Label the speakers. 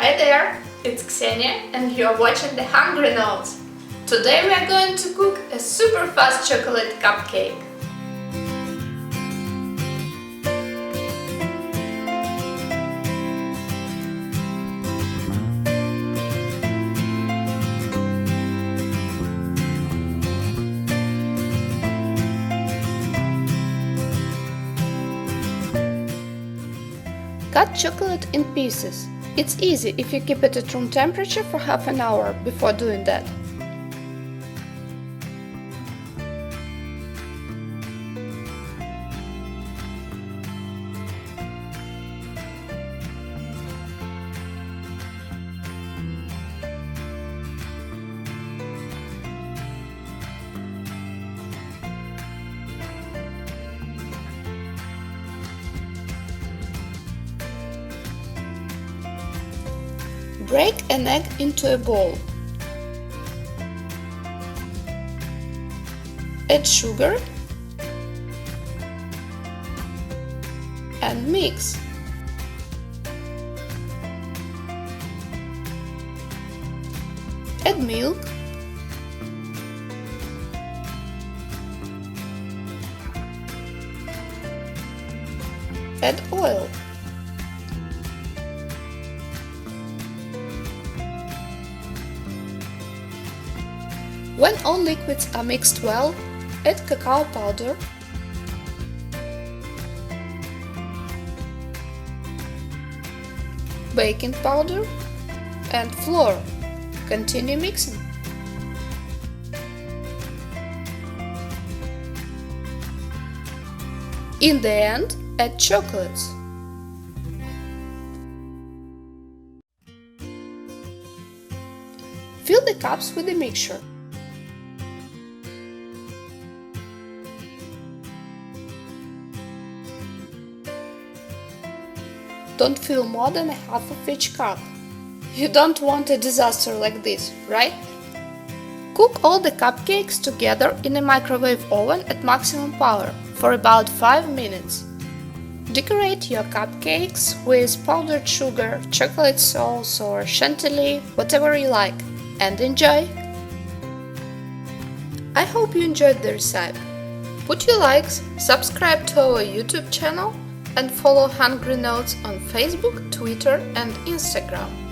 Speaker 1: Hi there, it's Ksenia and you're watching the Hungry Notes. Today we are going to cook a super fast chocolate cupcake. Cut chocolate in pieces. It's easy if you keep it at room temperature for half an hour before doing that. Break an egg into a bowl. Add sugar and mix. Add milk, add oil. When all liquids are mixed well, add cacao powder, baking powder and flour. Continue mixing. In the end, add chocolates. Fill the cups with the mixture. Don't fill more than a half of each cup. You don't want a disaster like this, right? Cook all the cupcakes together in a microwave oven at maximum power for about 5 minutes. Decorate your cupcakes with powdered sugar, chocolate sauce or chantilly, whatever you like, and enjoy! I hope you enjoyed the recipe. Put your likes, subscribe to our YouTube channel, and follow Hungry Notes on Facebook, Twitter and Instagram.